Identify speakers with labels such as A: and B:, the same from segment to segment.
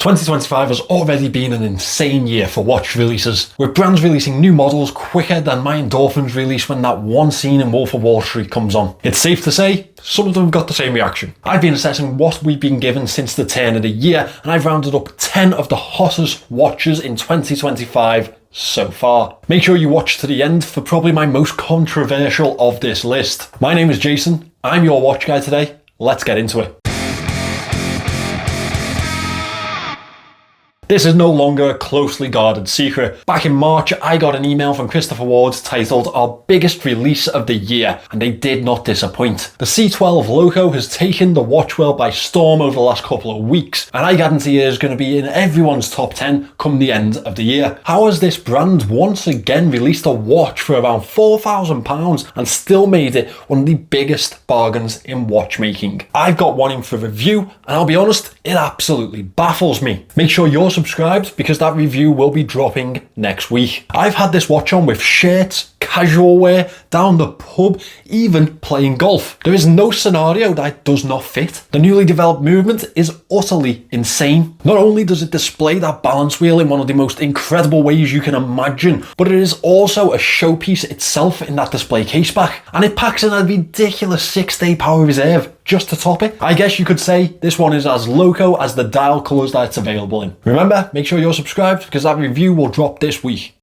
A: 2025 has already been an insane year for watch releases, with brands releasing new models quicker than my endorphins release when that one scene in Wolf of Wall Street comes on. It's safe to say, some of them got the same reaction. I've been assessing what we've been given since the turn of the year, and I've rounded up 10 of the hottest watches in 2025 so far. Make sure you watch to the end for probably my most controversial of this list. My name is Jason, I'm your watch guy today. Let's get into it. This is no longer a closely guarded secret. Back in March, I got an email from Christopher Ward's titled Our Biggest Release of the Year, and they did not disappoint. The C12 Loco has taken the watch world by storm over the last couple of weeks, and I guarantee it is going to be in everyone's top 10 come the end of the year. How has this brand once again released a watch for around £4,000 and still made it one of the biggest bargains in watchmaking? I've got one in for review, and I'll be honest, it absolutely baffles me. Make sure you're subscribed because that review will be dropping next week. I've had this watch on with shirts, casual wear, down the pub, even playing golf. There is no scenario that it does not fit. The newly developed movement is utterly insane. Not only does it display that balance wheel in one of the most incredible ways you can imagine, but it is also a showpiece itself in that display caseback, and it packs in a ridiculous 6-day power reserve just to top it. I guess you could say this one is as loco as the dial colours that it's available in. Remember, make sure you're subscribed because that review will drop this week.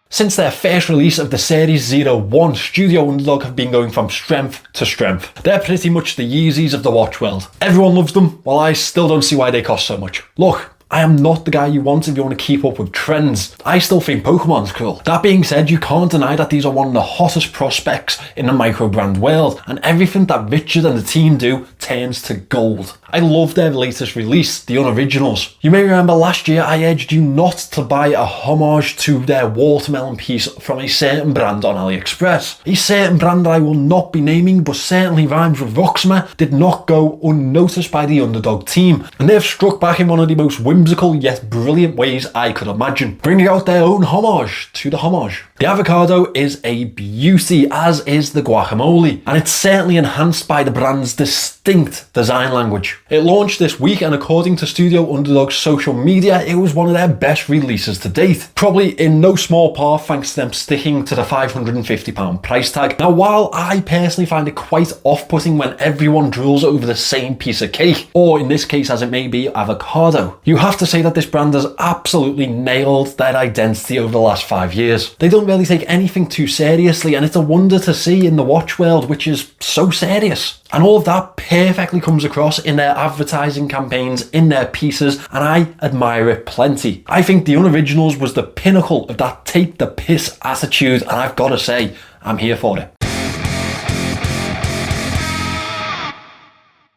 A: Since their first release of the Series 01, Studio Underdog have been going from strength to strength. They're pretty much the Yeezys of the watch world. Everyone loves them, while I still don't see why they cost so much. Look, I am not the guy you want if you want to keep up with trends. I still think Pokemon's cool. That being said, you can't deny that these are one of the hottest prospects in the micro brand world, and everything that Richard and the team do turns to gold. I love their latest release, the Unoriginals. You may remember last year I urged you not to buy a homage to their watermelon piece from a certain brand on AliExpress. A certain brand that I will not be naming but certainly rhymes with Roxma did not go unnoticed by the Underdog team, and they've struck back in one of the most whimsical yet brilliant ways I could imagine, bringing out their own homage to the homage. The avocado is a beauty, as is the guacamole, and it's certainly enhanced by the brand's distinct design language. It launched this week, and according to Studio Underdog's social media, it was one of their best releases to date. Probably in no small part thanks to them sticking to the £550 price tag. Now, while I personally find it quite off-putting when everyone drools over the same piece of cake, or in this case as it may be, avocado, you have to say that this brand has absolutely nailed their identity over the last 5 years. They don't really take anything too seriously, and it's a wonder to see in the watch world, which is so serious. And all of that perfectly comes across in their advertising campaigns, in their pieces, and I admire it plenty. I think the Unoriginals was the pinnacle of that take the piss attitude, and I've got to say, I'm here for it.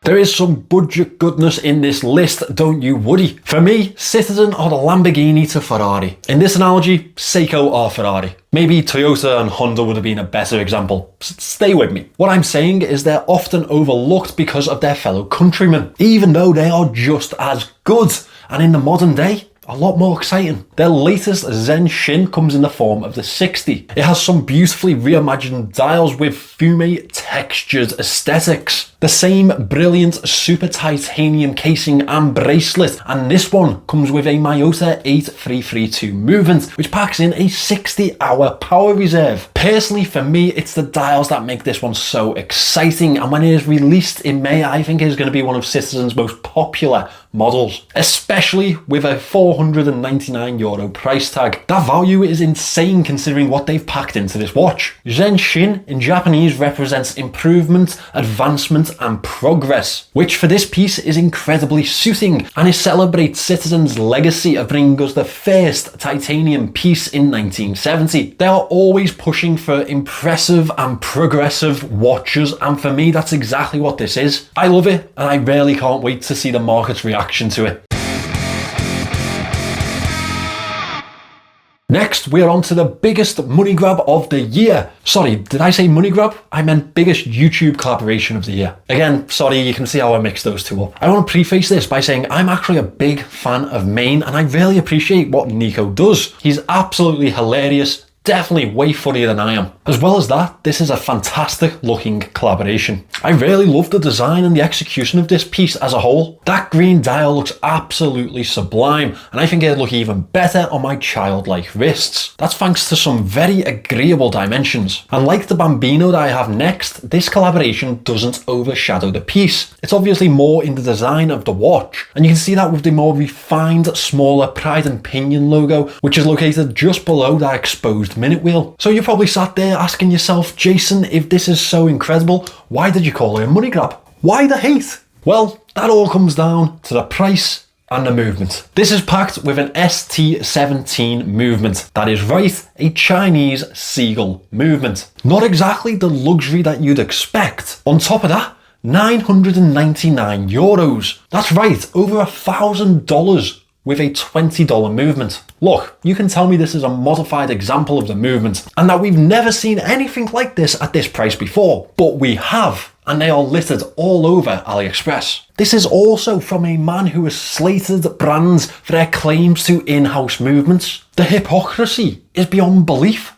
A: There is some budget goodness in this list, don't you worry. For me, Citizen are the Lamborghini to Ferrari. In this analogy, Seiko are Ferrari. Maybe Toyota and Honda would have been a better example. Stay with me. What I'm saying is they're often overlooked because of their fellow countrymen, even though they are just as good, and in the modern day, a lot more exciting. Their latest Zenshin comes in the form of the 60. It has some beautifully reimagined dials with fume textured aesthetics. The same brilliant super titanium casing and bracelet, and this one comes with a Miyota 8332 movement, which packs in a 60-hour power reserve. Personally, for me, it's the dials that make this one so exciting, and when it is released in May, I think it is going to be one of Citizen's most popular models, especially with a €499 price tag. That value is insane considering what they've packed into this watch. Zenshin in Japanese represents improvement, advancement and progress, which for this piece is incredibly suiting, and it celebrates Citizen's legacy of bringing us the first titanium piece in 1970. They are always pushing for impressive and progressive watches, and for me that's exactly what this is. I love it, and I really can't wait to see the market's reaction to it. Next, we're on to the biggest money grab of the year. Sorry, did I say money grab? I meant biggest YouTube collaboration of the year. Again, sorry, you can see how I mixed those two up. I want to preface this by saying I'm actually a big fan of Maen, and I really appreciate what Nico does. He's absolutely hilarious, definitely way funnier than I am. As well as that, this is a fantastic looking collaboration. I really love the design and the execution of this piece as a whole. That green dial looks absolutely sublime, and I think it'd look even better on my childlike wrists. That's thanks to some very agreeable dimensions. And like the Bambino that I have next, this collaboration doesn't overshadow the piece. It's obviously more in the design of the watch, and you can see that with the more refined, smaller Pride and Pinion logo, which is located just below that exposed minute wheel. So you're probably sat there asking yourself, Jason, if this is so incredible, why did you call it a money grab? Why the hate? Well, that all comes down to the price and the movement. This is packed with an ST17 movement. That is right, a Chinese seagull movement. Not exactly the luxury that you'd expect. On top of that, €999. That's right, over $1,000 with a $20 movement. Look, you can tell me this is a modified example of the movement and that we've never seen anything like this at this price before, but we have, and they are littered all over AliExpress. This is also from a man who has slated brands for their claims to in-house movements. The hypocrisy is beyond belief.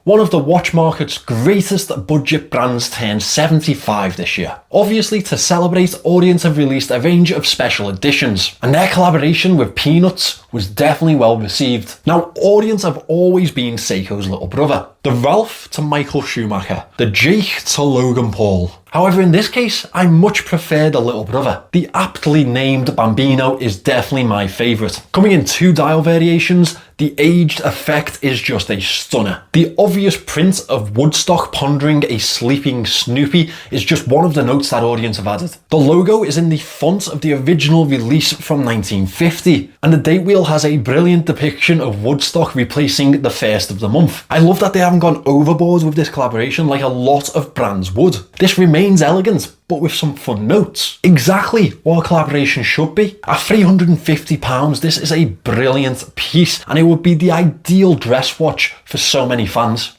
A: One of the watch market's greatest budget brands turned 75 this year. Obviously, to celebrate, Orient have released a range of special editions, and their collaboration with Peanuts was definitely well received. Now, Orient have always been Seiko's little brother. The Ralph to Michael Schumacher, the Jake to Logan Paul. However, in this case, I much prefer the little brother. The aptly named Bambino is definitely my favourite. Coming in 2 dial variations, the aged effect is just a stunner. The obvious print of Woodstock pondering a sleeping Snoopy is just one of the notes that Orient have added. The logo is in the font of the original release from 1950, and the date wheel has a brilliant depiction of Woodstock replacing the first of the month. I love that they haven't gone overboard with this collaboration like a lot of brands would. This remains elegant, but with some fun notes. Exactly what a collaboration should be. At £350, this is a brilliant piece, and it would be the ideal dress watch for so many fans.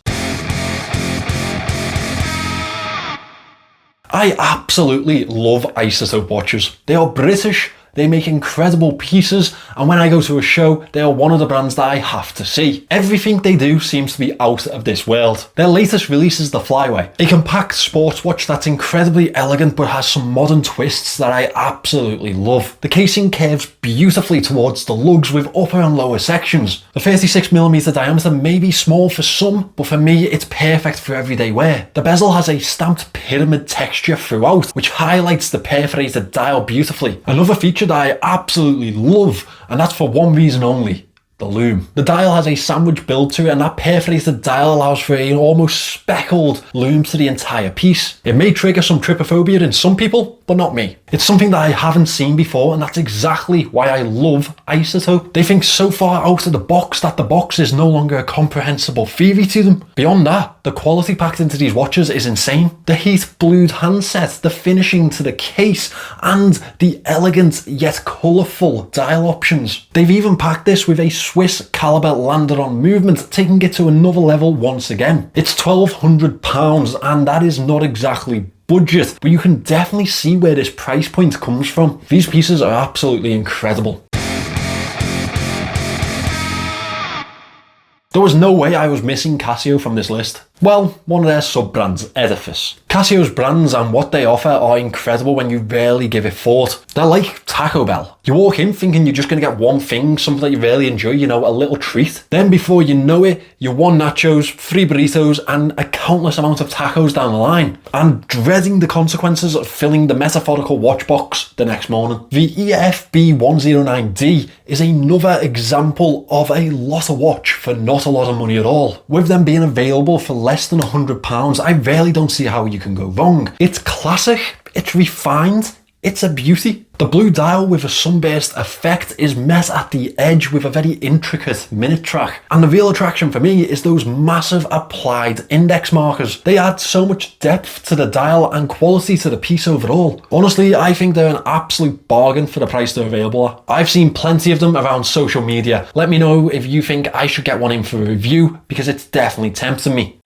A: I absolutely love Isotope watches. They are British, they make incredible pieces, and when I go to a show, they are one of the brands that I have to see. Everything they do seems to be out of this world. Their latest release is the Flyway, a compact sports watch that's incredibly elegant but has some modern twists that I absolutely love. The casing curves beautifully towards the lugs with upper and lower sections. The 36mm diameter may be small for some, but for me it's perfect for everyday wear. The bezel has a stamped pyramid texture throughout, which highlights the perforated dial beautifully. Another feature that I absolutely love, and that's for one reason only: the loom. The dial has a sandwich build to it, and that perforated dial allows for an almost speckled loom to the entire piece. It may trigger some trypophobia in some people, but not me. It's something that I haven't seen before, and that's exactly why I love Isotope. They think so far out of the box that the box is no longer a comprehensible theory to them. Beyond that, the quality packed into these watches is insane. The heat blued handset, the finishing to the case, and the elegant yet colourful dial options. They've even packed this with a Swiss caliber Landeron movement, taking it to another level once again. It's £1,200, and that is not exactly budget, but you can definitely see where this price point comes from. These pieces are absolutely incredible. There was no way I was missing Casio from this list. Well, one of their sub-brands, Edifice. Casio's brands and what they offer are incredible when you rarely give it thought. They're like Taco Bell. You walk in thinking you're just going to get one thing, something that you really enjoy, you know, a little treat. Then before you know it, you're 1 nachos, 3 burritos, and a countless amount of tacos down the line. And dreading the consequences of filling the metaphorical watch box the next morning. The EFB109D is another example of a lot of watch for not a lot of money at all. With them being available for less than £100, I really don't see how you can go wrong. It's classic, it's refined, it's a beauty. The blue dial with a sunburst effect is met at the edge with a very intricate minute track. And the real attraction for me is those massive applied index markers. They add so much depth to the dial and quality to the piece overall. Honestly, I think they're an absolute bargain for the price they're available at. I've seen plenty of them around social media. Let me know if you think I should get one in for a review, because it's definitely tempting me.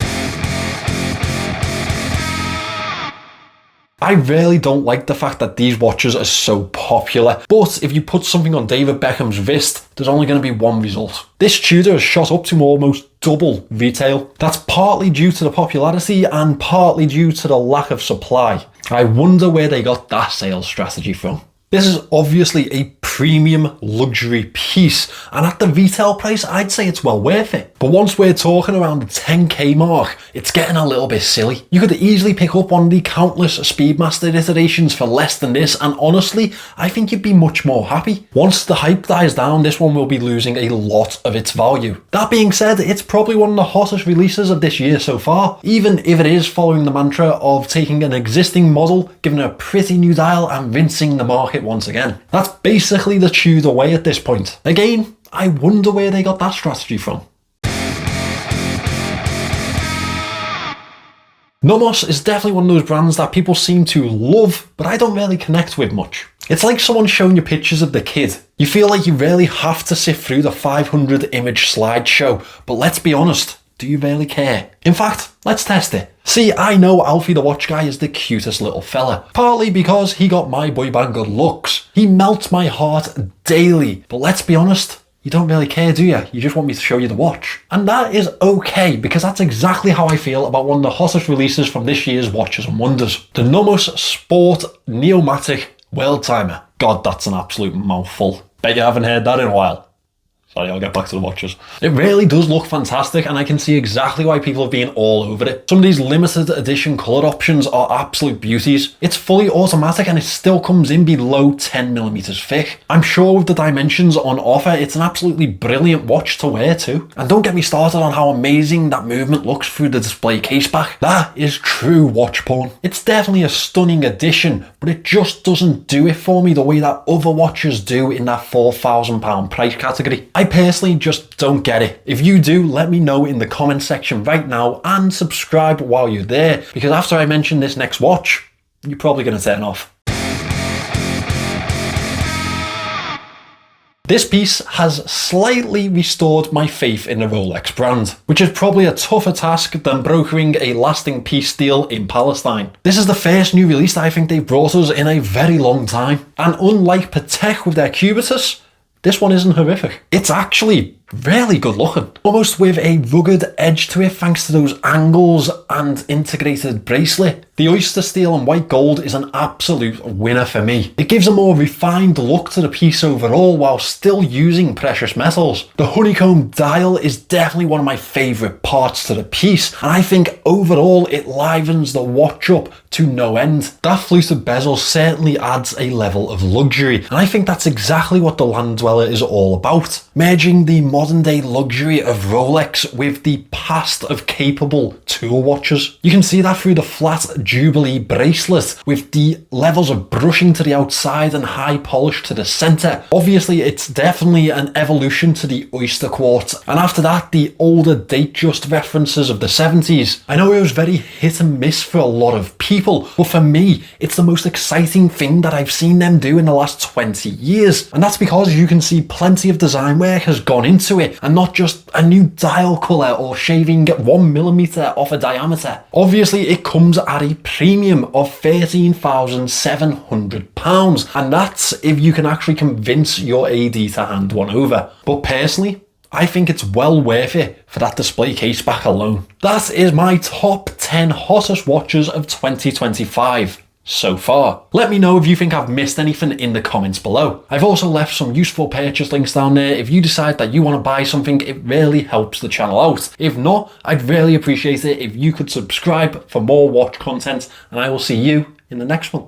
A: I really don't like the fact that these watches are so popular, but if you put something on David Beckham's wrist, there's only going to be one result. This Tudor has shot up to almost double retail. That's partly due to the popularity and partly due to the lack of supply. I wonder where they got that sales strategy from. This is obviously a premium luxury piece, and at the retail price, I'd say it's well worth it. But once we're talking around the 10k mark, it's getting a little bit silly. You could easily pick up one of the countless Speedmaster iterations for less than this, and honestly, I think you'd be much more happy. Once the hype dies down, this one will be losing a lot of its value. That being said, it's probably one of the hottest releases of this year so far, even if it is following the mantra of taking an existing model, giving it a pretty new dial, and rinsing the market once again. That's basically the Tudor way at this point. Again, I wonder where they got that strategy from. Nomos is definitely one of those brands that people seem to love, but I don't really connect with much. It's like someone showing you pictures of the kid. You feel like you really have to sift through the 500 image slideshow, but let's be honest, do you really care? In fact, let's test it. See, I know Alfie the Watch Guy is the cutest little fella, partly because he got my boy band good looks. He melts my heart daily, but let's be honest, you don't really care, do you? You just want me to show you the watch. And that is okay, because that's exactly how I feel about one of the hottest releases from this year's Watches and Wonders. The Nomos Sport Neomatik Worldtimer. God, that's an absolute mouthful. Bet you haven't heard that in a while. Sorry, I'll get back to the watches. It really does look fantastic, and I can see exactly why people have been all over it. Some of these limited edition colour options are absolute beauties. It's fully automatic and it still comes in below 10mm thick. I'm sure with the dimensions on offer, it's an absolutely brilliant watch to wear too. And don't get me started on how amazing that movement looks through the display caseback. That is true watch porn. It's definitely a stunning addition, but it just doesn't do it for me the way that other watches do in that £4,000 price category. I personally just don't get it. If you do, let me know in the comment section right now, and subscribe while you're there, because after I mention this next watch, you're probably going to turn off. This piece has slightly restored my faith in the Rolex brand, which is probably a tougher task than brokering a lasting peace deal in Palestine. This is the first new release that I think they've brought us in a very long time, and unlike Patek with their cubitus, this one isn't horrific. It's actually really good looking, almost with a rugged edge to it thanks to those angles and integrated bracelet. The oyster steel and white gold is an absolute winner for me. It gives a more refined look to the piece overall while still using precious metals. The honeycomb dial is definitely one of my favourite parts to the piece, and I think overall it livens the watch up to no end. That fluted bezel certainly adds a level of luxury, and I think that's exactly what the Land Dweller is all about. Merging the modern day luxury of Rolex with the past of capable tool watches. You can see that through the flat Jubilee bracelet with the levels of brushing to the outside and high polish to the centre. Obviously it's definitely an evolution to the oyster quartz, and after that the older Datejust references of the 70s. I know it was very hit and miss for a lot of people, but for me it's the most exciting thing that I've seen them do in the last 20 years, and that's because you can see plenty of design work has gone into it, and not just a new dial colour or shaving 1mm off a diameter. Obviously it comes at a premium of £13,700, and that's if you can actually convince your AD to hand one over. But personally, I think it's well worth it for that display case back alone. That is my top 10 hottest watches of 2025. So far. Let me know if you think I've missed anything in the comments below. I've also left some useful purchase links down there if you decide that you want to buy something. It really helps the channel out. If not, I'd really appreciate it if you could subscribe for more watch content, and I will see you in the next one.